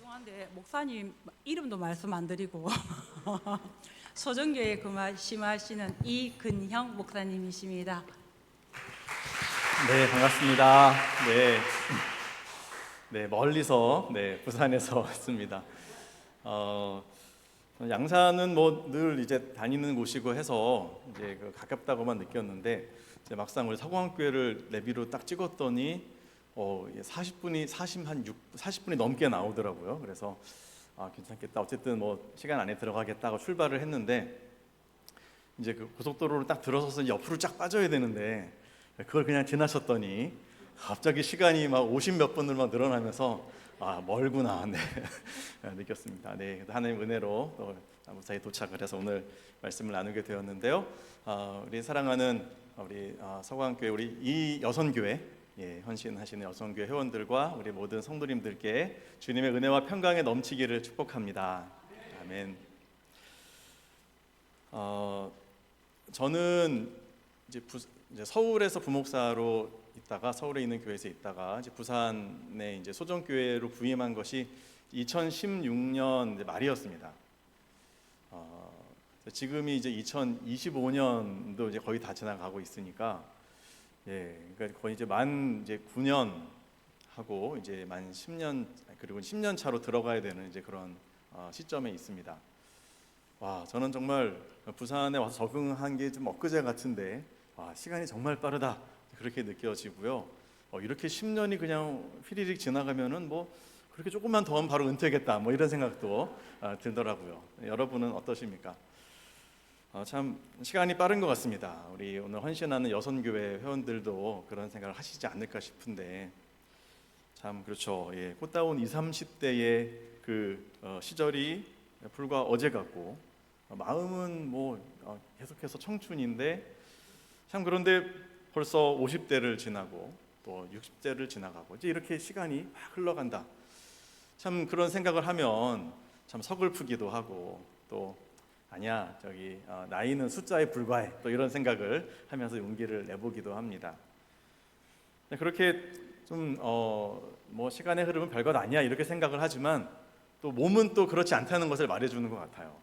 죄송한데 목사님 이름도 말씀 안 드리고 소정교회 심하시는 이근형 목사님이십니다. 네, 반갑습니다. 멀리서, 부산에서 왔습니다. 양산은 뭐 늘 이제 다니는 곳이고 해서 이제 가깝다고만 느꼈는데, 이제 막상 우리 서광교회를 내비로 딱 찍었더니 40분이 넘게 나오더라고요. 그래서 괜찮겠다. 어쨌든 뭐 시간 안에 들어가겠다고 출발을 했는데, 이제 그 고속도로를 딱 들어서서 옆으로 쫙 빠져야 되는데 그걸 그냥 지나쳤더니 갑자기 시간이 막 50몇 분을 막 늘어나면서 멀구나 느꼈습니다. 하나님 은혜로 또 무사히 도착을 해서 오늘 말씀을 나누게 되었는데요. 우리 사랑하는 우리 서광교회 우리 이 여선교회 헌신하시는 여선교회 회원들과 우리 모든 성도님들께 주님의 은혜와 평강에 넘치기를 축복합니다. 아멘. 저는 이제 서울에서 부목사로 있다가 서울에 있는 교회에서 있다가 이제 부산에 이제 소정교회로 부임한 것이 2016년 말이었습니다. 지금이 이제 2025년도 이제 거의 다 지나가고 있으니까 그러니까 거의 이제 만 9년 하고 이제 만 10년 그리고 10년 차로 들어가야 되는 이제 그런 시점에 있습니다. 저는 정말 부산에 와서 적응한 게 좀 엊그제 같은데 시간이 정말 빠르다 그렇게 느껴지고요. 이렇게 10년이 그냥 휘리릭 지나가면은 뭐 그렇게 조금만 더 하면 바로 은퇴겠다 뭐 이런 생각도 들더라고요. 여러분은 어떠십니까? 참 시간이 빠른 것 같습니다. 우리 오늘 헌신하는 여선교회 회원들도 그런 생각을 하시지 않을까 싶은데 참 그렇죠. 꽃다운 20, 30대의 그 시절이 불과 어제 같고 마음은 뭐 계속해서 청춘인데 참 그런데 벌써 50대를 지나고 또 60대를 지나가고 이제 이렇게 시간이 막 흘러간다. 참 그런 생각을 하면 참 서글프기도 하고 또 아니야 나이는 숫자에 불과해 또 이런 생각을 하면서 용기를 내보기도 합니다. 그렇게 좀 뭐 시간의 흐름은 별것 아니야 이렇게 생각을 하지만 또 몸은 또 그렇지 않다는 것을 말해주는 것 같아요.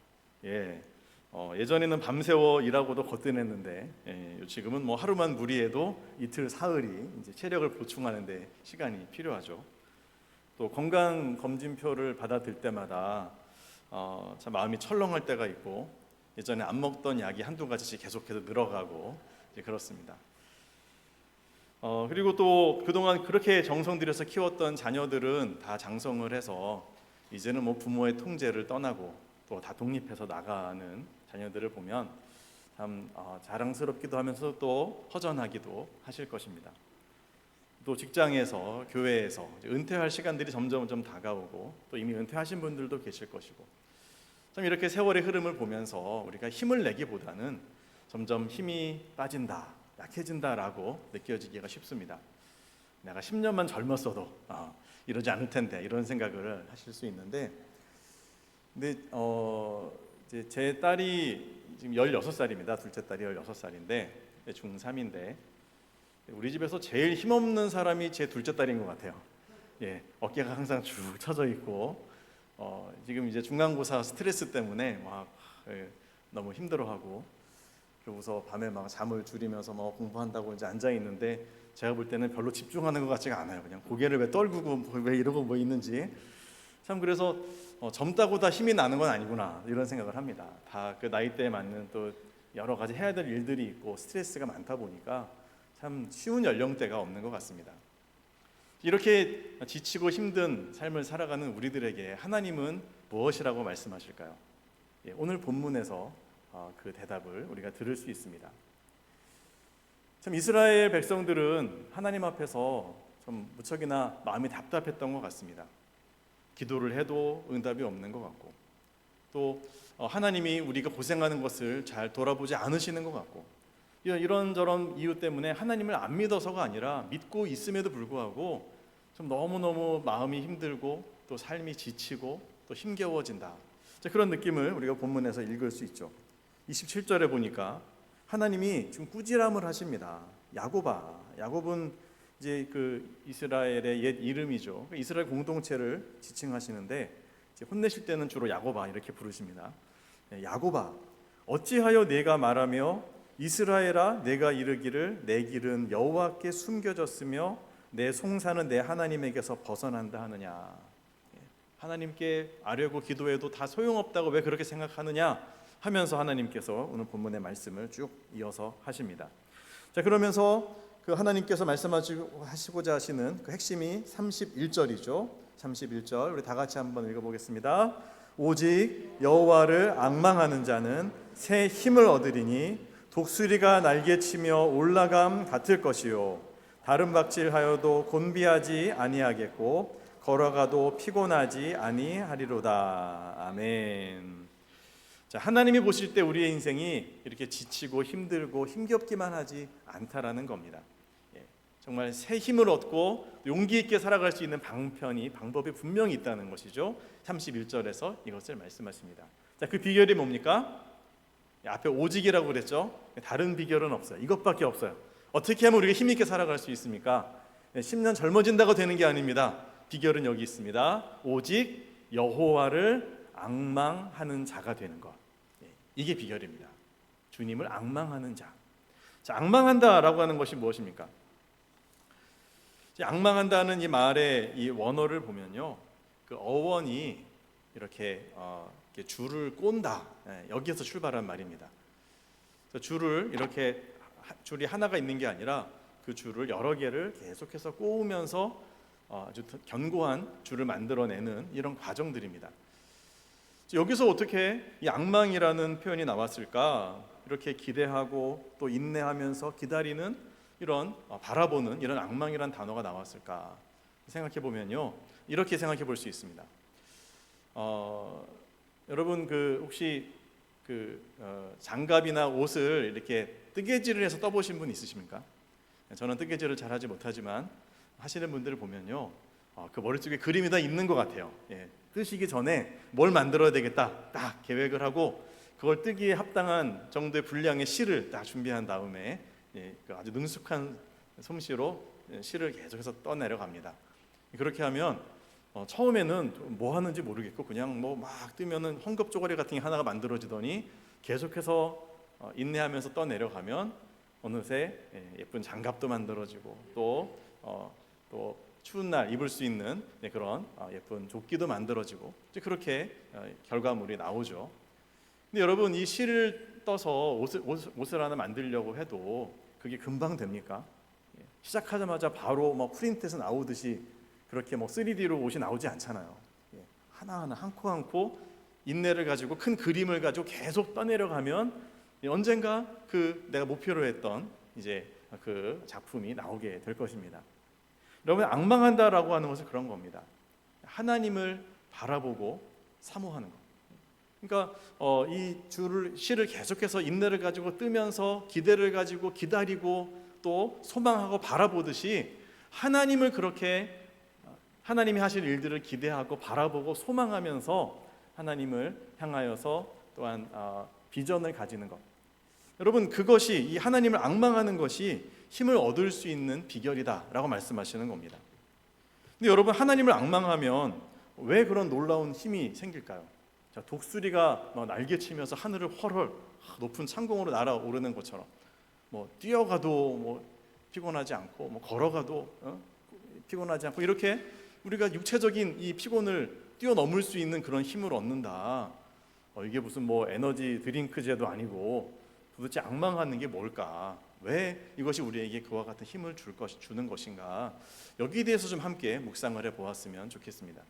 예전에는 밤새워 일하고도 거뜬했는데 지금은 뭐 하루만 무리해도 이틀 사흘이 이제 체력을 보충하는데 시간이 필요하죠. 또 건강 검진표를 받아들 때마다 참 마음이 철렁할 때가 있고 예전에 안 먹던 약이 한두 가지씩 계속해서 늘어가고 이제 그렇습니다. 그리고 또 그동안 그렇게 정성 들여서 키웠던 자녀들은 다 장성을 해서 이제는 뭐 부모의 통제를 떠나고 또 다 독립해서 나가는 자녀들을 보면 참 자랑스럽기도 하면서 또 허전하기도 하실 것입니다. 또 직장에서 교회에서 은퇴할 시간들이 점점 다가오고 또 이미 은퇴하신 분들도 계실 것이고 참 이렇게 세월의 흐름을 보면서 우리가 힘을 내기보다는 점점 힘이 빠진다, 약해진다라고 느껴지기가 쉽습니다. 내가 10년만 젊었어도 이러지 않을 텐데 이런 생각을 하실 수 있는데 근데 이제 제 딸이 지금 16살입니다. 둘째 딸이 16살인데 중3인데 우리 집에서 제일 힘없는 사람이 제 둘째 딸인 것 같아요. 어깨가 항상 쭉 처져 있고 지금 이제 중간고사 스트레스 때문에 막 너무 힘들어하고 그러고서 밤에 막 잠을 줄이면서 막 공부한다고 이제 앉아 있는데 제가 볼 때는 별로 집중하는 것 같지가 않아요. 그냥 고개를 왜 떨구고 왜 이러고 뭐 있는지 참 그래서 젊다고 다 힘이 나는 건 아니구나 이런 생각을 합니다. 다 그 나이대에 맞는 또 여러 가지 해야 될 일들이 있고 스트레스가 많다 보니까 참 쉬운 연령대가 없는 것 같습니다. 이렇게 지치고 힘든 삶을 살아가는 우리들에게 하나님은 무엇이라고 말씀하실까요? 오늘 본문에서 그 대답을 우리가 들을 수 있습니다. 참 이스라엘 백성들은 하나님 앞에서 좀 무척이나 마음이 답답했던 것 같습니다. 기도를 해도 응답이 없는 것 같고 또 하나님이 우리가 고생하는 것을 잘 돌아보지 않으시는 것 같고 이런저런 이유 때문에 하나님을 안 믿어서가 아니라 믿고 있음에도 불구하고 좀 너무너무 마음이 힘들고 또 삶이 지치고 또 힘겨워진다. 그런 느낌을 우리가 본문에서 읽을 수 있죠. 27절에 보니까 하나님이 지금 꾸지람을 하십니다. 야곱은 이제 그 이스라엘의 옛 이름이죠. 이스라엘 공동체를 지칭하시는데 이제 혼내실 때는 주로 야고바 이렇게 부르십니다. 야고바, 어찌하여 내가 말하며 이스라엘아 내가 이르기를 내 길은 여호와께 숨겨졌으며 내 송사는 내 하나님에게서 벗어난다 하느냐. 하나님께 아뢰고 기도해도 다 소용없다고 왜 그렇게 생각하느냐 하면서 하나님께서 오늘 본문의 말씀을 쭉 이어서 하십니다. 자, 그러면서 그 하나님께서 말씀하시고자 하시는 그 핵심이 31절이죠. 31절 우리 다 같이 한번 읽어보겠습니다. 오직 여호와를 앙망하는 자는 새 힘을 얻으리니 독수리가 날개치며 올라감 같을 것이요 다른 박질하여도 곤비하지 아니하겠고 걸어가도 피곤하지 아니하리로다. 아멘. 자, 하나님이 보실 때 우리의 인생이 이렇게 지치고 힘들고 힘겹기만 하지 않다라는 겁니다. 정말 새 힘을 얻고 용기 있게 살아갈 수 있는 방법이 분명히 있다는 것이죠. 31절에서 이것을 말씀하십니다. 자, 그 비결이 뭡니까? 앞에 오직이라고 그랬죠. 다른 비결은 없어요. 이것밖에 없어요. 어떻게 하면 우리가 힘 있게 살아갈 수 있습니까? 10년 젊어진다고 되는 게 아닙니다. 비결은 여기 있습니다. 오직 여호와를 앙망하는 자가 되는 것. 이게 비결입니다. 주님을 앙망하는 자. 자, 앙망한다라고 하는 것이 무엇입니까? 앙망한다는 이 말의 이 원어를 보면요, 그 어원이 이렇게 줄을 꼰다, 여기에서 출발한 말입니다. 줄을 이렇게 줄이 하나가 있는 게 아니라 그 줄을 여러 개를 계속해서 꼬우면서 아주 견고한 줄을 만들어내는 이런 과정들입니다. 여기서 어떻게 이 앙망이라는 표현이 나왔을까? 이렇게 기대하고 또 인내하면서 기다리는 이런 바라보는 이런 앙망이라는 단어가 나왔을까 생각해 보면요, 이렇게 생각해 볼 수 있습니다. 여러분 혹시 장갑이나 옷을 이렇게 뜨개질을 해서 떠보신 분 있으십니까? 저는 뜨개질을 잘하지 못하지만 하시는 분들을 보면요, 그 머릿속에 그림이 다 있는 것 같아요. 뜨시기 전에 뭘 만들어야 되겠다 딱 계획을 하고 그걸 뜨기에 합당한 정도의 분량의 실을 딱 준비한 다음에 아주 능숙한 솜씨로 실을 계속해서 떠내려갑니다. 그렇게 하면 처음에는 뭐 하는지 모르겠고 그냥 뭐 막 뜨면은 헝겊 쪼가리 같은 게 하나가 만들어지더니 계속해서 인내하면서 떠내려가면 어느새 예쁜 장갑도 만들어지고 또 추운 날 입을 수 있는 그런 예쁜 조끼도 만들어지고 그렇게 결과물이 나오죠. 근데 여러분, 이 실을 떠서 옷을 하나 만들려고 해도 그게 금방 됩니까? 시작하자마자 바로 프린트에서 나오듯이 그렇게 3D로 옷이 나오지 않잖아요. 하나하나 한 코 한 코 인내를 가지고 큰 그림을 가지고 계속 떠내려가면 언젠가 내가 목표로 했던 이제 그 작품이 나오게 될 것입니다. 여러분, 앙망한다라고 하는 것은 그런 겁니다. 하나님을 바라보고 사모하는 것. 그러니까 이 실을 계속해서 인내를 가지고 뜨면서 기대를 가지고 기다리고 또 소망하고 바라보듯이 하나님을 그렇게 하나님이 하실 일들을 기대하고 바라보고 소망하면서 하나님을 향하여서 또한 비전을 가지는 것. 여러분, 그것이 이 하나님을 앙망하는 것이 힘을 얻을 수 있는 비결이다라고 말씀하시는 겁니다. 근데 여러분, 하나님을 앙망하면 왜 그런 놀라운 힘이 생길까요? 자, 독수리가 날개치면서 하늘을 헐헐 높은 창공으로 날아오르는 것처럼 뛰어가도 피곤하지 않고 걸어가도 피곤하지 않고 이렇게 우리가 육체적인 이 피곤을 뛰어넘을 수 있는 그런 힘을 얻는다. 이게 무슨 에너지 드링크제도 아니고 도대체 앙망하는 게 뭘까? 왜 이것이 우리에게 그와 같은 힘을 주는 것인가? 여기에 대해서 좀 함께 묵상을 해보았으면 좋겠습니다.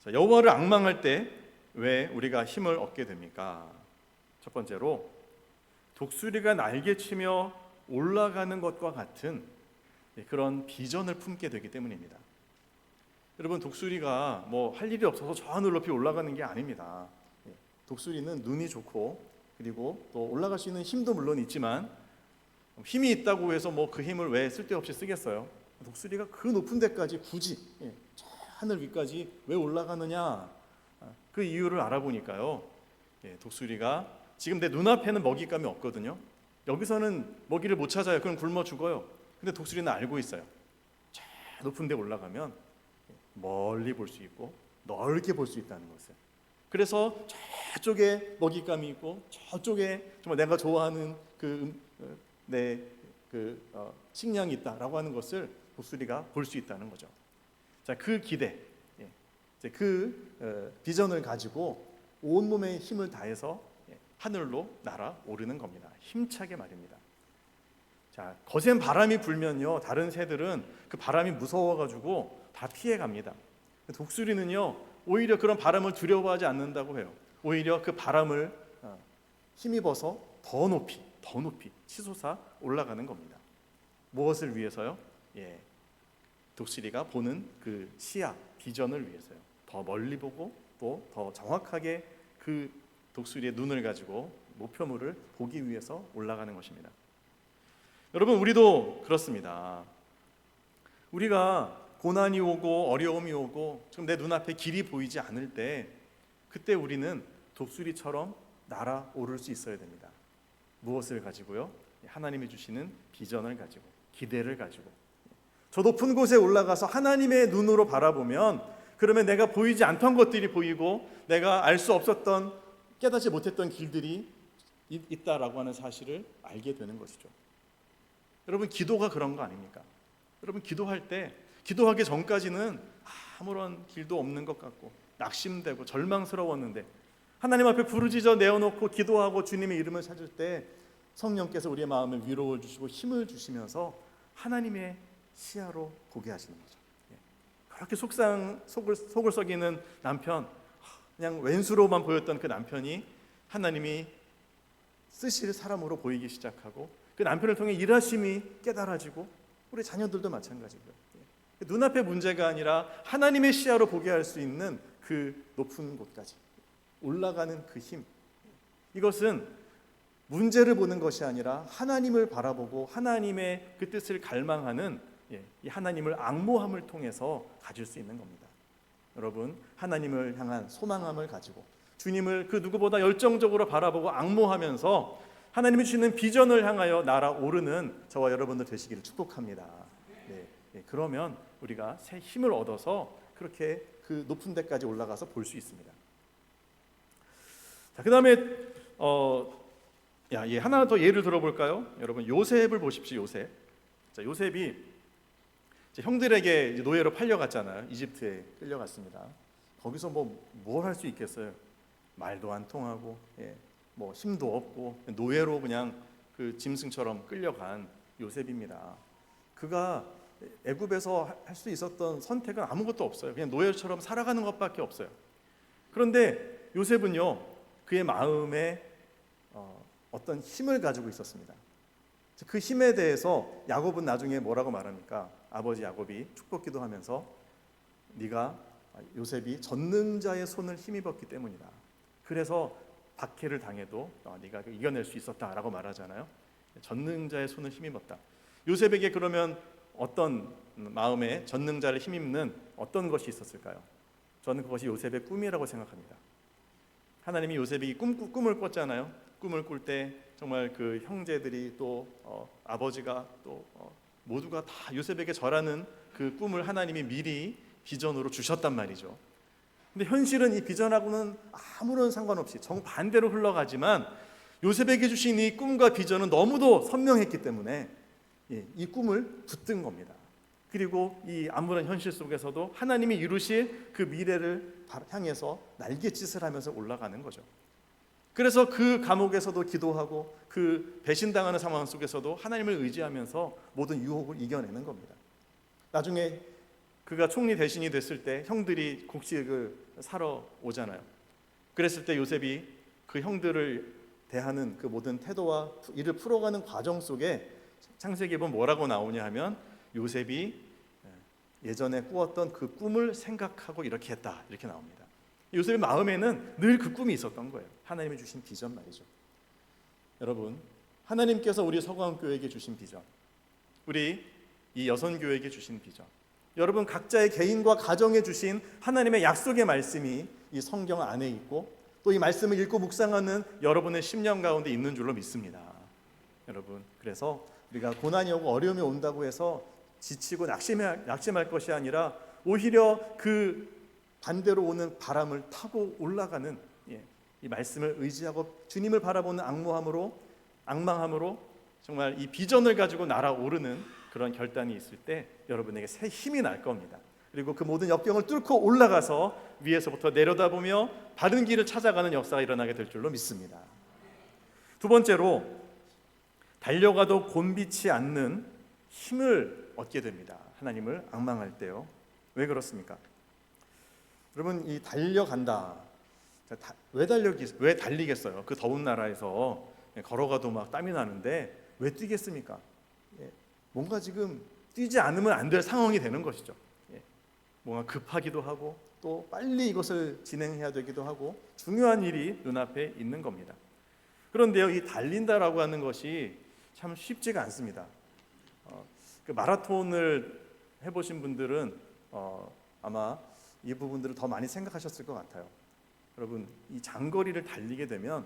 자, 여호와를 앙망할 때 왜 우리가 힘을 얻게 됩니까? 첫 번째로 독수리가 날개치며 올라가는 것과 같은 그런 비전을 품게 되기 때문입니다. 여러분, 독수리가 할 일이 없어서 저 하늘 높이 올라가는 게 아닙니다. 독수리는 눈이 좋고 그리고 또 올라갈 수 있는 힘도 물론 있지만 힘이 있다고 해서 그 힘을 왜 쓸데없이 쓰겠어요? 독수리가 그 높은 데까지 굳이 저 하늘 위까지 왜 올라가느냐? 그 이유를 알아보니까요, 독수리가 지금 내 눈앞에는 먹잇감이 없거든요. 여기서는 먹이를 못 찾아요. 그럼 굶어 죽어요. 근데 독수리는 알고 있어요. 저 높은 데 올라가면 멀리 볼 수 있고 넓게 볼 수 있다는 것을. 그래서 저쪽에 먹잇감이 있고 저쪽에 정말 내가 좋아하는 내 식량이 있다라고 하는 것을 독수리가 볼 수 있다는 거죠. 자, 그 기대, 비전을 가지고 온몸의 힘을 다해서 하늘로 날아오르는 겁니다. 힘차게 말입니다. 자, 거센 바람이 불면요, 다른 새들은 그 바람이 무서워가지고 다 피해갑니다. 독수리는요, 오히려 그런 바람을 두려워하지 않는다고 해요. 오히려 그 바람을 힘입어서 더 높이 치솟아 올라가는 겁니다. 무엇을 위해서요? 독수리가 보는 그 시야, 비전을 위해서요. 더 멀리 보고 또 더 정확하게 그 독수리의 눈을 가지고 목표물을 보기 위해서 올라가는 것입니다. 여러분, 우리도 그렇습니다. 우리가 고난이 오고 어려움이 오고 지금 내 눈앞에 길이 보이지 않을 때, 그때 우리는 독수리처럼 날아오를 수 있어야 됩니다. 무엇을 가지고요? 하나님이 주시는 비전을 가지고, 기대를 가지고. 저 높은 곳에 올라가서 하나님의 눈으로 바라보면, 그러면 내가 보이지 않던 것들이 보이고 내가 알 수 없었던, 깨닫지 못했던 길들이 있다라고 하는 사실을 알게 되는 것이죠. 여러분, 기도가 그런 거 아닙니까? 여러분, 기도할 때, 기도하기 전까지는 아무런 길도 없는 것 같고 낙심되고 절망스러웠는데, 하나님 앞에 부르짖어 내어놓고 기도하고 주님의 이름을 찾을 때 성령께서 우리의 마음에 위로를 주시고 힘을 주시면서 하나님의 시야로 보게 하시는 거죠. 그렇게 속을 썩이는 남편, 그냥 왼수로만 보였던 그 남편이 하나님이 쓰실 사람으로 보이기 시작하고, 그 남편을 통해 일하심이 깨달아지고, 우리 자녀들도 마찬가지고요. 눈앞의 문제가 아니라 하나님의 시야로 보게 할 수 있는 그 높은 곳까지 올라가는 그 힘, 이것은 문제를 보는 것이 아니라 하나님을 바라보고 하나님의 그 뜻을 갈망하는, 이 하나님을 앙모함을 통해서 가질 수 있는 겁니다. 여러분, 하나님을 향한 소망함을 가지고 주님을 그 누구보다 열정적으로 바라보고 앙모하면서 하나님이 주시는 비전을 향하여 날아오르는 저와 여러분들 되시기를 축복합니다. 그러면 우리가 새 힘을 얻어서 그렇게 그 높은 데까지 올라가서 볼 수 있습니다. 자, 그 다음에 하나 더 예를 들어볼까요? 여러분, 요셉을 보십시오. 요셉. 자, 요셉이 형들에게 노예로 팔려갔잖아요. 이집트에 끌려갔습니다. 거기서 뭘 할 수 있겠어요? 말도 안 통하고, 힘도 없고 노예로 그냥 그 짐승처럼 끌려간 요셉입니다. 그가 애굽에서 할 수 있었던 선택은 아무것도 없어요. 그냥 노예처럼 살아가는 것밖에 없어요. 그런데 요셉은요, 그의 마음에 어떤 힘을 가지고 있었습니다. 그 힘에 대해서 야곱은 나중에 뭐라고 말합니까? 아버지 야곱이 축복기도 하면서, 네가 요셉이 전능자의 손을 힘입었기 때문이다. 그래서 박해를 당해도 네가 이겨낼 수 있었다라고 말하잖아요. 전능자의 손을 힘입었다. 요셉에게 그러면 어떤 마음에 전능자를 힘입는 어떤 것이 있었을까요? 저는 그것이 요셉의 꿈이라고 생각합니다. 하나님이 요셉이 꿈을 꿨잖아요. 꿈을 꿀 때 정말 그 형제들이 또 아버지가 또 모두가 다 요셉에게 절하는 그 꿈을 하나님이 미리 비전으로 주셨단 말이죠. 근데 현실은 이 비전하고는 아무런 상관없이 정반대로 흘러가지만, 요셉에게 주신 이 꿈과 비전은 너무도 선명했기 때문에 이 꿈을 붙든 겁니다. 그리고 이 아무런 현실 속에서도 하나님이 이루실 그 미래를 향해서 날갯짓을 하면서 올라가는 거죠. 그래서 그 감옥에서도 기도하고 그 배신당하는 상황 속에서도 하나님을 의지하면서 모든 유혹을 이겨내는 겁니다. 나중에 그가 총리 대신이 됐을 때 형들이 곡식을 사러 오잖아요. 그랬을 때 요셉이 그 형들을 대하는 그 모든 태도와 이를 풀어가는 과정 속에 창세기에 보면 뭐라고 나오냐 하면, 요셉이 예전에 꾸었던 그 꿈을 생각하고 이렇게 했다, 이렇게 나옵니다. 요셉의 마음에는 늘 그 꿈이 있었던 거예요. 하나님이 주신 비전 말이죠. 여러분, 하나님께서 우리 서광교회에게 주신 비전, 우리 이 여선교회에게 주신 비전, 여러분 각자의 개인과 가정에 주신 하나님의 약속의 말씀이 이 성경 안에 있고, 또 이 말씀을 읽고 묵상하는 여러분의 심령 가운데 있는 줄로 믿습니다. 여러분, 그래서 우리가 고난이 오고 어려움이 온다고 해서 지치고 낙심할 것이 아니라 오히려 그 반대로 오는 바람을 타고 올라가는, 이 말씀을 의지하고 주님을 바라보는 악망함으로 정말 이 비전을 가지고 날아오르는 그런 결단이 있을 때 여러분에게 새 힘이 날 겁니다. 그리고 그 모든 역경을 뚫고 올라가서 위에서부터 내려다보며 바른 길을 찾아가는 역사가 일어나게 될 줄로 믿습니다. 두 번째로, 달려가도 곤비치 않는 힘을 얻게 됩니다. 하나님을 앙망할 때요. 왜 그렇습니까? 여러분, 이 달려간다. 왜 달리겠어요? 그 더운 나라에서 걸어가도 막 땀이 나는데 왜 뛰겠습니까? 뭔가 지금 뛰지 않으면 안 될 상황이 되는 것이죠. 뭔가 급하기도 하고 또 빨리 이것을 진행해야 되기도 하고 중요한 일이 눈앞에 있는 겁니다. 그런데요, 이 달린다라고 하는 것이 참 쉽지가 않습니다. 그 마라톤을 해보신 분들은 아마 이 부분들을 더 많이 생각하셨을 것 같아요. 여러분, 이 장거리를 달리게 되면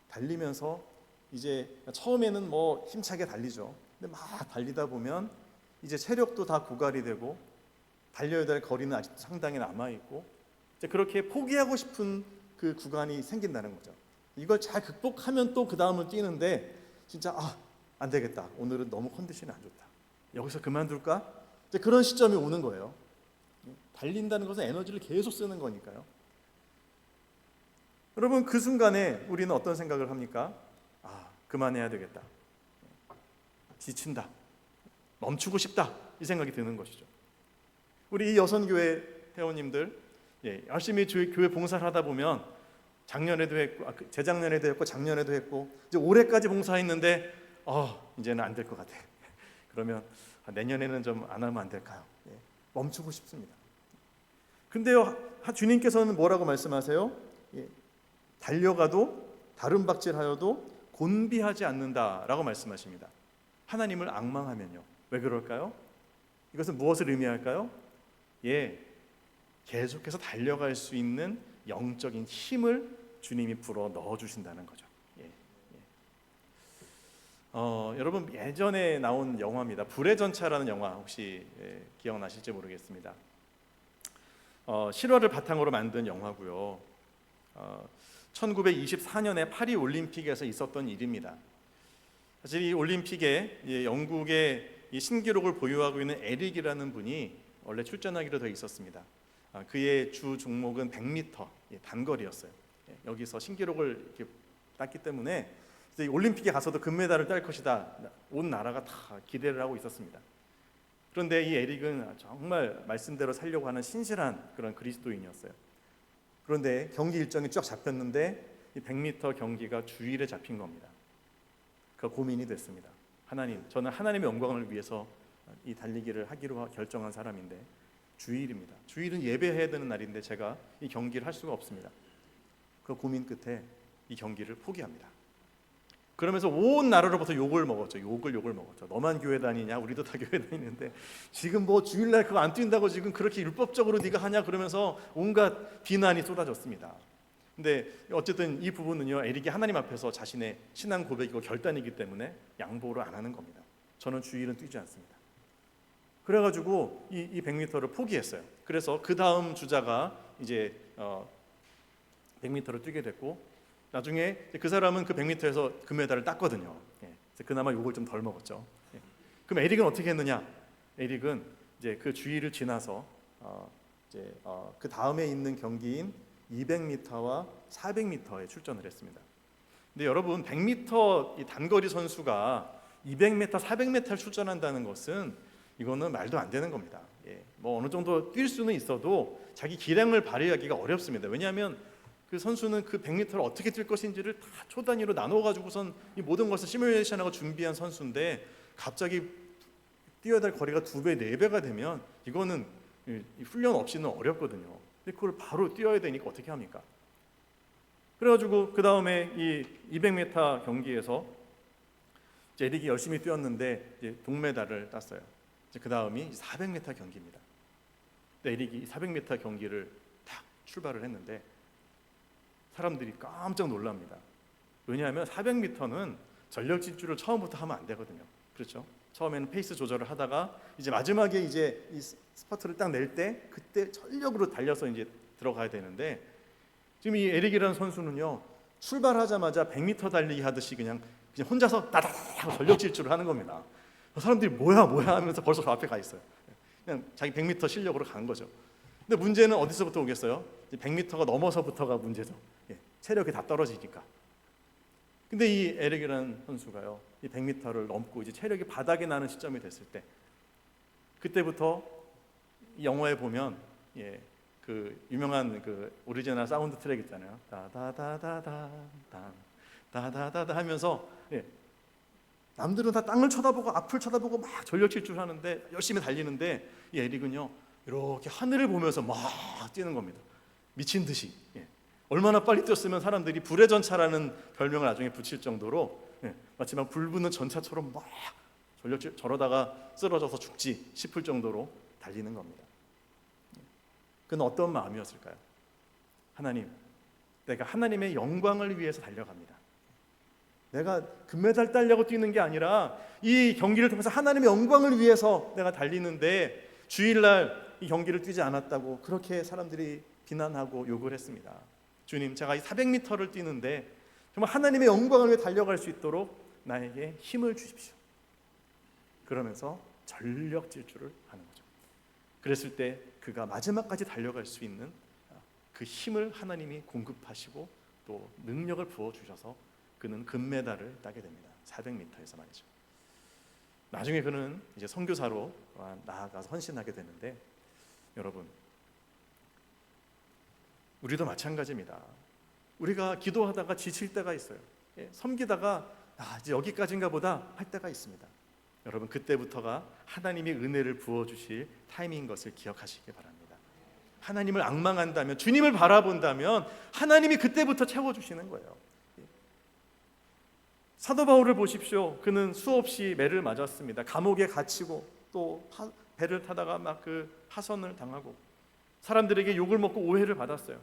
달리면서 이제 처음에는 뭐 힘차게 달리죠. 근데 막 달리다 보면 이제 체력도 다 고갈이 되고 달려야 될 거리는 아직 상당히 남아 있고 이제 그렇게 포기하고 싶은 그 구간이 생긴다는 거죠. 이걸 잘 극복하면 또 그 다음을 뛰는데 진짜 안 되겠다. 오늘은 너무 컨디션이 안 좋다. 여기서 그만둘까? 이제 그런 시점이 오는 거예요. 달린다는 것은 에너지를 계속 쓰는 거니까요. 여러분, 그 순간에 우리는 어떤 생각을 합니까? 그만해야 되겠다. 지친다. 멈추고 싶다. 이 생각이 드는 것이죠. 우리 이 여선교회 회원님들 열심히 교회 봉사를 하다 보면 작년에도 했고 재작년에도 했고 작년에도 했고 이제 올해까지 봉사했는데 이제는 안 될 것 같아. 그러면 내년에는 좀 안 하면 안 될까요? 멈추고 싶습니다. 근데요, 주님께서는 뭐라고 말씀하세요? 달려가도 다름박질하여도 곤비하지 않는다라고 말씀하십니다. 하나님을 앙망하면요. 왜 그럴까요? 이것은 무엇을 의미할까요? 계속해서 달려갈 수 있는 영적인 힘을 주님이 불어 넣어주신다는 거죠. 여러분, 예전에 나온 영화입니다. 불의 전차라는 영화 혹시 기억나실지 모르겠습니다. 실화를 바탕으로 만든 영화고요. 1924년에 파리 올림픽에서 있었던 일입니다. 사실 이 올림픽에 영국의 이 신기록을 보유하고 있는 에릭이라는 분이 원래 출전하기로 되어 있었습니다. 그의 주 종목은 100m 단거리였어요. 여기서 신기록을 이렇게 땄기 때문에 올림픽에 가서도 금메달을 딸 것이다. 온 나라가 다 기대를 하고 있었습니다. 그런데 이 에릭은 정말 말씀대로 살려고 하는 신실한 그런 그리스도인이었어요. 그런데 경기 일정이 쫙 잡혔는데 이 100m 경기가 주일에 잡힌 겁니다. 그 고민이 됐습니다. 저는 하나님의 영광을 위해서 이 달리기를 하기로 결정한 사람인데 주일입니다. 주일은 예배해야 되는 날인데 제가 이 경기를 할 수가 없습니다. 그 고민 끝에 이 경기를 포기합니다. 그러면서 온 나라로부터 욕을 먹었죠. 욕을 먹었죠. 너만 교회 다니냐? 우리도 다 교회 다니는데 지금 뭐 주일날 그거 안 뛴다고 지금 그렇게 율법적으로 네가 하냐? 그러면서 온갖 비난이 쏟아졌습니다. 근데 어쨌든 이 부분은요, 에릭이 하나님 앞에서 자신의 신앙 고백이고 결단이기 때문에 양보를 안 하는 겁니다. 저는 주일은 뛰지 않습니다. 그래가지고 이 100m를 포기했어요. 그래서 그 다음 주자가 이제 100m를 뛰게 됐고 나중에 그 사람은 그 100m에서 금메달을 땄거든요. 그나마 욕을 좀 덜 먹었죠. 그럼 에릭은 어떻게 했느냐? 에릭은 이제 그 주일을 지나서 그 다음에 있는 경기인 200m와 400m에 출전을 했습니다. 근데 여러분, 100m 이 단거리 선수가 200m, 400m를 출전한다는 것은 이거는 말도 안 되는 겁니다. 뭐 어느 정도 뛸 수는 있어도 자기 기량을 발휘하기가 어렵습니다. 왜냐하면 그 선수는 그 100m를 어떻게 뛸 것인지를 다 초 단위로 나눠가지고선 이 모든 것을 시뮬레이션하고 준비한 선수인데 갑자기 뛰어야 될 거리가 2배, 4배가 되면 이거는 훈련 없이는 어렵거든요. 근데 그걸 바로 뛰어야 되니까 어떻게 합니까? 그래가지고 그 다음에 이 200m 경기에서 에릭이 열심히 뛰었는데 이제 동메달을 땄어요. 그 다음이 400m 경기입니다. 에릭이 400m 경기를 딱 출발을 했는데 사람들이 깜짝 놀랍니다. 왜냐하면 400m는 전력 질주를 처음부터 하면 안 되거든요. 그렇죠? 처음에는 페이스 조절을 하다가 이제 마지막에 이제 이 스퍼트를 딱 낼 때 그때 전력으로 달려서 이제 들어가야 되는데 지금 이 에릭이라는 선수는요 출발하자마자 100m 달리기 하듯이 그냥 혼자서 따다닥 하고 전력 질주를 하는 겁니다. 사람들이 뭐야 하면서 벌써 저 앞에 가 있어요. 그냥 자기 100m 실력으로 간 거죠. 근데 문제는 어디서부터 오겠어요? 100m가 넘어서부터가 문제죠. 체력이 다 떨어지니까. 근데 이 에릭이라는 선수가요, 이 100m를 넘고 이제 체력이 바닥에 나는 시점이 됐을 때, 그때부터 이 영화에 보면 그 유명한 그 오리지널 사운드 트랙 있잖아요. 다다다다다 다다다다 하면서 남들은 다 땅을 쳐다보고 앞을 쳐다보고 막 전력 질주하는데 열심히 달리는데 이 에릭은요 이렇게 하늘을 보면서 막 뛰는 겁니다. 미친 듯이. 얼마나 빨리 뛰었으면 사람들이 불의 전차라는 별명을 나중에 붙일 정도로 마치 막 불 붙는 전차처럼 막 저러다가 쓰러져서 죽지 싶을 정도로 달리는 겁니다. 그건 어떤 마음이었을까요? 하나님, 내가 하나님의 영광을 위해서 달려갑니다. 내가 금메달 따려고 뛰는 게 아니라 이 경기를 통해서 하나님의 영광을 위해서 내가 달리는데 주일날 이 경기를 뛰지 않았다고 그렇게 사람들이 비난하고 욕을 했습니다. 주님, 제가 이 400m를 뛰는데 정말 하나님의 영광을 위해 달려갈 수 있도록 나에게 힘을 주십시오. 그러면서 전력 질주를 하는 거죠. 그랬을 때 그가 마지막까지 달려갈 수 있는 그 힘을 하나님이 공급하시고 또 능력을 부어주셔서 그는 금메달을 따게 됩니다. 400m에서 말이죠. 나중에 그는 이제 선교사로 나아가서 헌신하게 되는데, 여러분, 우리도 마찬가지입니다. 우리가 기도하다가 지칠 때가 있어요. 섬기다가 이제 여기까지인가 보다 할 때가 있습니다. 여러분, 그때부터가 하나님의 은혜를 부어주실 타임인 것을 기억하시기 바랍니다. 하나님을 앙망한다면, 주님을 바라본다면 하나님이 그때부터 채워주시는 거예요. 사도 바울을 보십시오. 그는 수없이 매를 맞았습니다. 감옥에 갇히고 또 배를 타다가 막 그 파선을 당하고 사람들에게 욕을 먹고 오해를 받았어요.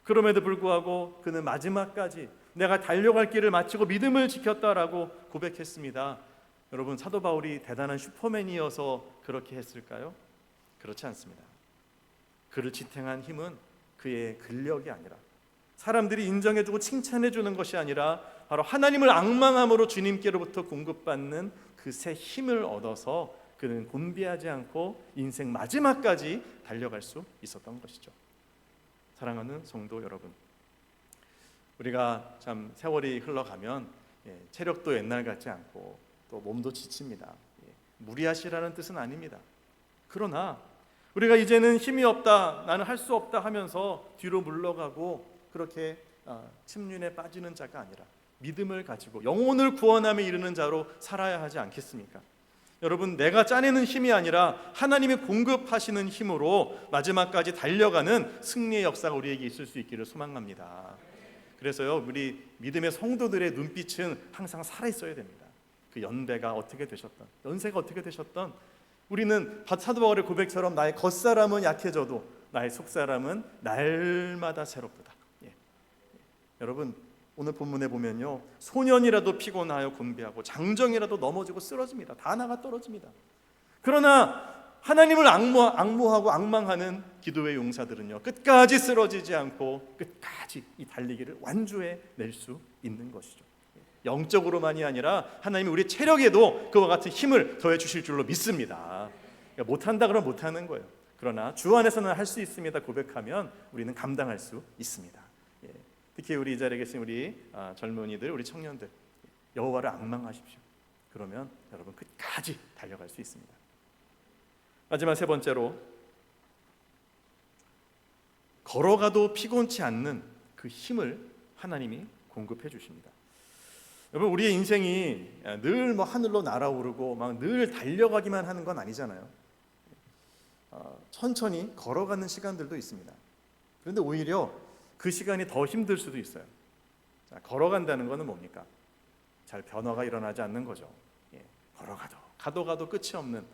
그럼에도 불구하고 그는 마지막까지 내가 달려갈 길을 마치고 믿음을 지켰다라고 고백했습니다. 여러분, 사도 바울이 대단한 슈퍼맨이어서 그렇게 했을까요? 그렇지 않습니다. 그를 지탱한 힘은 그의 근력이 아니라, 사람들이 인정해주고 칭찬해주는 것이 아니라 바로 하나님을 앙망함으로 주님께로부터 공급받는 그 새 힘을 얻어서 그는 곤비하지 않고 인생 마지막까지 달려갈 수 있었던 것이죠. 사랑하는 성도 여러분, 우리가 참 세월이 흘러가면 체력도 옛날 같지 않고 또 몸도 지칩니다. 무리하시라는 뜻은 아닙니다. 그러나 우리가 이제는 힘이 없다, 나는 할 수 없다 하면서 뒤로 물러가고 그렇게 침륜에 빠지는 자가 아니라 믿음을 가지고 영혼을 구원함에 이르는 자로 살아야 하지 않겠습니까? 여러분, 내가 짜내는 힘이 아니라 하나님이 공급하시는 힘으로 마지막까지 달려가는 승리의 역사가 우리에게 있을 수 있기를 소망합니다. 그래서요, 우리 믿음의 성도들의 눈빛은 항상 살아있어야 됩니다. 그 연배가 어떻게 되셨던, 연세가 어떻게 되셨던, 우리는 사도 바울의 고백처럼 나의 겉사람은 약해져도 나의 속사람은 날마다 새롭도다. 여러분, 오늘 본문에 보면요, 소년이라도 피곤하여 곤비하고 장정이라도 넘어지고 쓰러집니다. 다 나가 떨어집니다. 그러나 하나님을 앙모하고 앙망하는 기도의 용사들은요, 끝까지 쓰러지지 않고 끝까지 이 달리기를 완주해 낼 수 있는 것이죠. 영적으로만이 아니라 하나님이 우리 체력에도 그와 같은 힘을 더해 주실 줄로 믿습니다. 그러니까 못한다 그러면 못하는 거예요. 그러나 주 안에서는 할 수 있습니다 고백하면 우리는 감당할 수 있습니다. 특히 우리 이 자리에 계신 우리 젊은이들, 우리 청년들, 여호와를 앙망하십시오. 그러면 여러분 끝까지 달려갈 수 있습니다. 마지막 세 번째로, 걸어가도 피곤치 않는 그 힘을 하나님이 공급해 주십니다. 여러분, 우리의 인생이 늘 하늘로 날아오르고 막 늘 달려가기만 하는 건 아니잖아요. 천천히 걸어가는 시간들도 있습니다. 그런데 오히려 그 시간이 더 힘들 수도 있어요. 자, 걸어간다는 것은 뭡니까? 잘 변화가 일어나지 않는 거죠. 가도 끝이 없는.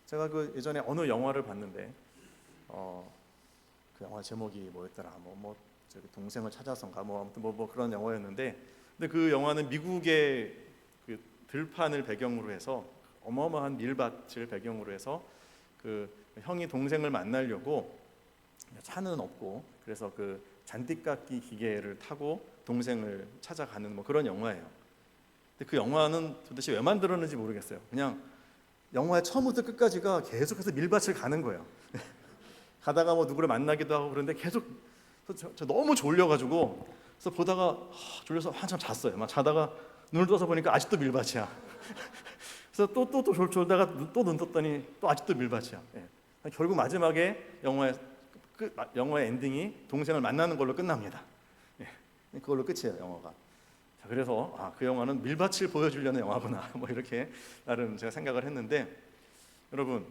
제가 그 예전에 어느 영화를 봤는데 그 영화 제목이 뭐였더라? 저기 동생을 찾아서인가 아무튼 그런 영화였는데, 근데 그 영화는 미국의 그 들판을 배경으로 해서 어마어마한 밀밭을 배경으로 해서 그 형이 동생을 만나려고 차는 없고 그래서 그 잔디깎기 기계를 타고 동생을 찾아가는 뭐 그런 영화예요. 근데 그 영화는 도대체 왜 만들었는지 모르겠어요. 그냥 영화의 처음부터 끝까지가 계속해서 밀밭을 가는 거예요. 가다가 뭐 누구를 만나기도 하고 그런데 계속 저 너무 졸려가지고 그래서 보다가 졸려서 한참 잤어요. 막 자다가 눈을 떠서 보니까 아직도 밀밭이야. 그래서 또 졸다가 또 눈 떴더니 또 아직도 밀밭이야. 예. 결국 마지막에 영화의 엔딩이 동생을 만나는 걸로 끝납니다. 예. 그걸로 끝이에요, 영화가. 자, 그래서 그 영화는 밀밭을 보여주려는 영화구나. 뭐 이렇게 나름 제가 생각을 했는데, 여러분,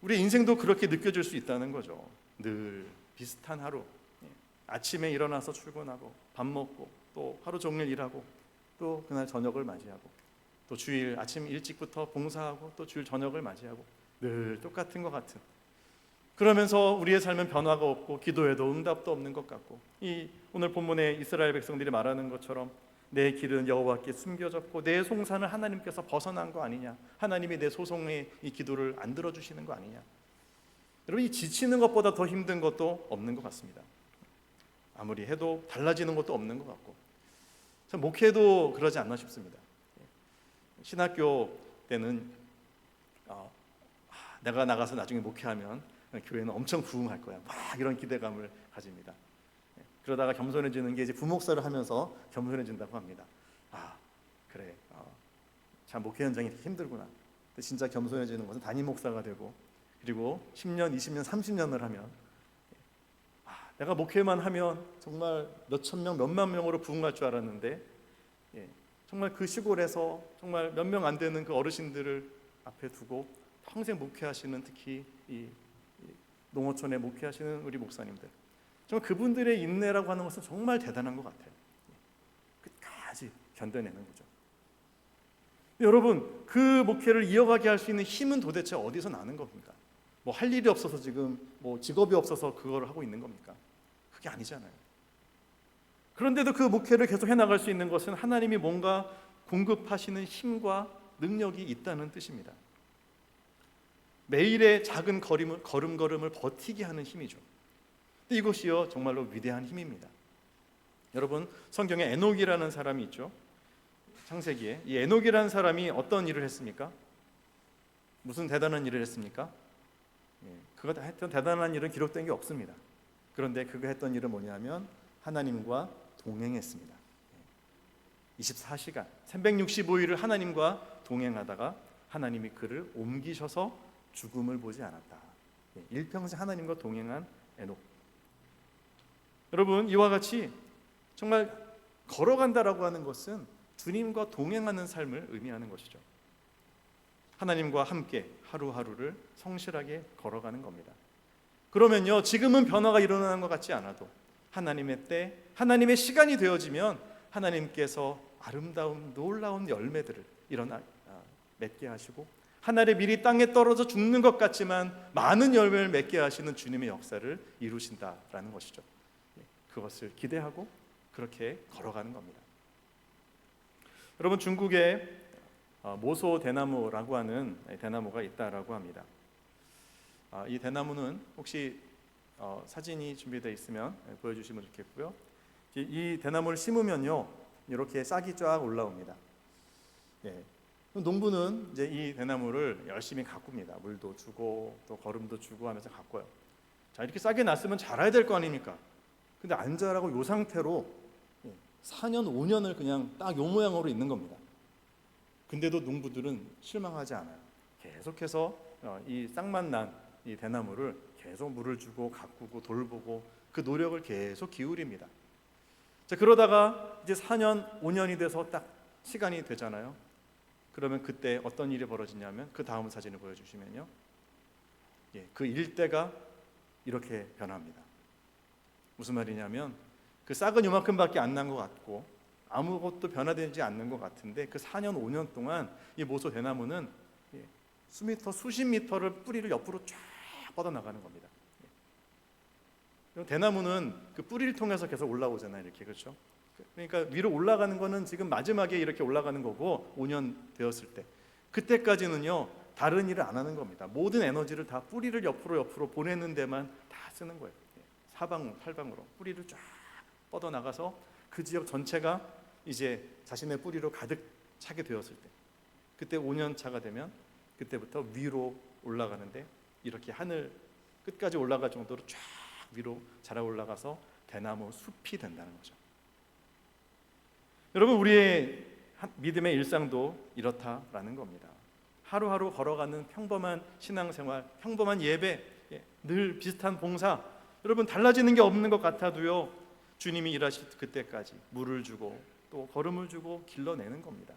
우리 인생도 그렇게 느껴질 수 있다는 거죠. 늘 비슷한 하루. 예. 아침에 일어나서 출근하고 밥 먹고 또 하루 종일 일하고 또 그날 저녁을 맞이하고 또 주일 아침 일찍부터 봉사하고 또 주일 저녁을 맞이하고 늘 똑같은 것 같은, 그러면서 우리의 삶은 변화가 없고 기도해도 응답도 없는 것 같고, 이 오늘 본문에 이스라엘 백성들이 말하는 것처럼 내 길은 여호와께 숨겨졌고 내 송사는 하나님께서 벗어난 거 아니냐, 하나님이 내 소송의 이 기도를 안 들어주시는 거 아니냐. 여러분, 이 지치는 것보다 더 힘든 것도 없는 것 같습니다. 아무리 해도 달라지는 것도 없는 것 같고, 참 목회도 그러지 않나 싶습니다. 신학교 때는 내가 나가서 나중에 목회하면 교회는 엄청 부흥할 거야, 막 이런 기대감을 가집니다. 그러다가 겸손해지는 게 이제 부목사를 하면서 겸손해진다고 합니다. 그래, 참 목회 현장이 이렇게 힘들구나. 근데 진짜 겸손해지는 것은 담임 목사가 되고, 그리고 10년, 20년, 30년을 하면 내가 목회만 하면 정말 몇천 명, 몇만 명으로 부흥할 줄 알았는데, 정말 그 시골에서 정말 몇 명 안 되는 그 어르신들을 앞에 두고 평생 목회하시는, 특히 이 농어촌에 목회하시는 우리 목사님들, 정말 그분들의 인내라고 하는 것은 정말 대단한 것 같아요. 끝까지 견뎌내는 거죠. 여러분, 그 목회를 이어가게 할 수 있는 힘은 도대체 어디서 나는 겁니까? 뭐 할 일이 없어서 지금 뭐 직업이 없어서 그걸 하고 있는 겁니까? 그게 아니잖아요. 그런데도 그 목회를 계속 해나갈 수 있는 것은 하나님이 뭔가 공급하시는 힘과 능력이 있다는 뜻입니다. 매일의 작은 걸음걸음을 버티게 하는 힘이죠. 근데 이것이요 정말로 위대한 힘입니다. 여러분, 성경에 에녹이라는 사람이 있죠. 창세기에 이 에녹이라는 사람이 어떤 일을 했습니까? 무슨 대단한 일을 했습니까? 그가 했던 대단한 일은 기록된 게 없습니다. 그런데 그가 했던 일은 뭐냐면 하나님과 동행했습니다. 24시간 365일을 하나님과 동행하다가 하나님이 그를 옮기셔서 죽음을 보지 않았다. 일평생 하나님과 동행한 에녹. 여러분, 이와 같이 정말 걸어간다라고 하는 것은 주님과 동행하는 삶을 의미하는 것이죠. 하나님과 함께 하루하루를 성실하게 걸어가는 겁니다. 그러면요, 지금은 변화가 일어나는 것 같지 않아도 하나님의 때, 하나님의 시간이 되어지면 하나님께서 아름다운 놀라운 열매들을 맺게 하시고, 하늘의 밀이 땅에 떨어져 죽는 것 같지만 많은 열매를 맺게 하시는 주님의 역사를 이루신다라는 것이죠. 그것을 기대하고 그렇게 걸어가는 겁니다. 여러분, 중국에 모소 대나무라고 하는 대나무가 있다라고 합니다. 이 대나무는 혹시 사진이 준비되어 있으면 보여주시면 좋겠고요. 이 대나무를 심으면요 이렇게 싹이 쫙 올라옵니다. 농부는 이제 이 대나무를 열심히 가꿉니다. 물도 주고 또 거름도 주고 하면서 가꿔요. 자, 이렇게 싹이 났으면 자라야 될 거 아닙니까? 근데 안 자라고 이 상태로 4년, 5년을 그냥 딱 요 모양으로 있는 겁니다. 근데도 농부들은 실망하지 않아요. 계속해서 이 싹만 난 이 대나무를 계속 물을 주고 가꾸고 돌보고 그 노력을 계속 기울입니다. 자, 그러다가 이제 4년, 5년이 돼서 딱 시간이 되잖아요. 그러면 그때 어떤 일이 벌어지냐면, 그 다음 사진을 보여주시면요, 그 일대가 이렇게 변합니다. 무슨 말이냐면, 그 싹은 요만큼밖에 안 난 것 같고 아무것도 변화되지 않는 것 같은데, 그 4년, 5년 동안 이 모소 대나무는 수미터, 수십 미터를 뿌리를 옆으로 쫙 뻗어나가는 겁니다. 대나무는 그 뿌리를 통해서 계속 올라오잖아요, 이렇게. 그렇죠? 그러니까 위로 올라가는 거는 지금 마지막에 이렇게 올라가는 거고 5년 되었을 때 그때까지는요 다른 일을 안 하는 겁니다. 모든 에너지를 다 뿌리를 옆으로 보내는 데만 다 쓰는 거예요. 사방으로 팔방으로 뿌리를 쫙 뻗어 나가서 그 지역 전체가 이제 자신의 뿌리로 가득 차게 되었을 때 그때 5년 차가 되면 그때부터 위로 올라가는데 이렇게 하늘 끝까지 올라갈 정도로 쫙 위로 자라 올라가서 대나무 숲이 된다는 거죠. 여러분 우리의 믿음의 일상도 이렇다라는 겁니다. 하루하루 걸어가는 평범한 신앙생활, 평범한 예배, 늘 비슷한 봉사, 여러분 달라지는 게 없는 것 같아도요 주님이 일하실 그때까지 물을 주고 또 걸음을 주고 길러내는 겁니다.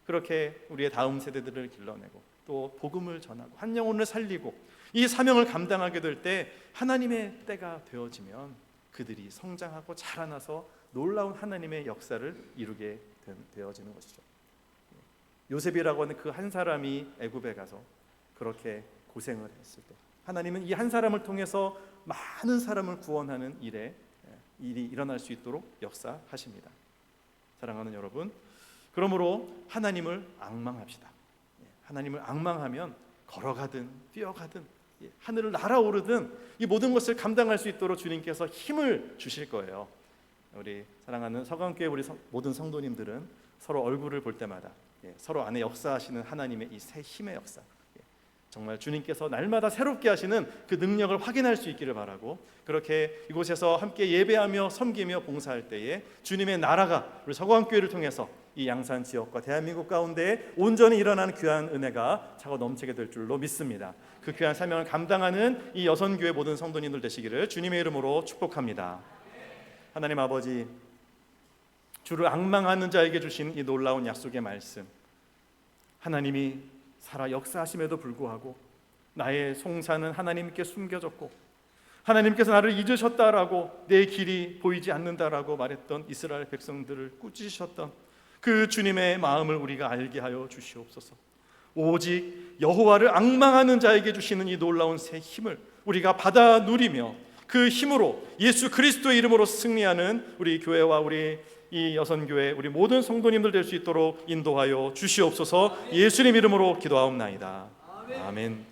그렇게 우리의 다음 세대들을 길러내고 또 복음을 전하고 한 영혼을 살리고 이 사명을 감당하게 될 때 하나님의 때가 되어지면 그들이 성장하고 자라나서 놀라운 하나님의 역사를 이루게 되어지는 것이죠. 요셉이라고 하는 그 한 사람이 애굽에 가서 그렇게 고생을 했을 때 하나님은 이 한 사람을 통해서 많은 사람을 구원하는 일이 일어날 수 있도록 역사하십니다. 사랑하는 여러분, 그러므로 하나님을 앙망합시다. 하나님을 앙망하면 걸어가든 뛰어가든 하늘을 날아오르든 이 모든 것을 감당할 수 있도록 주님께서 힘을 주실 거예요. 우리 사랑하는 서강교회 우리 모든 성도님들은 서로 얼굴을 볼 때마다 서로 안에 역사하시는 하나님의 이 새 힘의 역사, 정말 주님께서 날마다 새롭게 하시는 그 능력을 확인할 수 있기를 바라고, 그렇게 이곳에서 함께 예배하며 섬기며 봉사할 때에 주님의 나라가 우리 서강교회를 통해서 이 양산 지역과 대한민국 가운데 온전히 일어나는 귀한 은혜가 차고 넘치게 될 줄로 믿습니다. 그 귀한 사명을 감당하는 이 여선교회 모든 성도님들 되시기를 주님의 이름으로 축복합니다. 하나님 아버지, 주를 앙망하는 자에게 주신 이 놀라운 약속의 말씀, 하나님이 살아 역사하심에도 불구하고 나의 송사는 하나님께 숨겨졌고 하나님께서 나를 잊으셨다라고 내 길이 보이지 않는다라고 말했던 이스라엘 백성들을 꾸짖으셨던 그 주님의 마음을 우리가 알게 하여 주시옵소서. 오직 여호와를 앙망하는 자에게 주시는 이 놀라운 새 힘을 우리가 받아 누리며 그 힘으로 예수 그리스도의 이름으로 승리하는 우리 교회와 우리 이 여선교회 우리 모든 성도님들 될 수 있도록 인도하여 주시옵소서. 예수님 이름으로 기도하옵나이다. 아멘.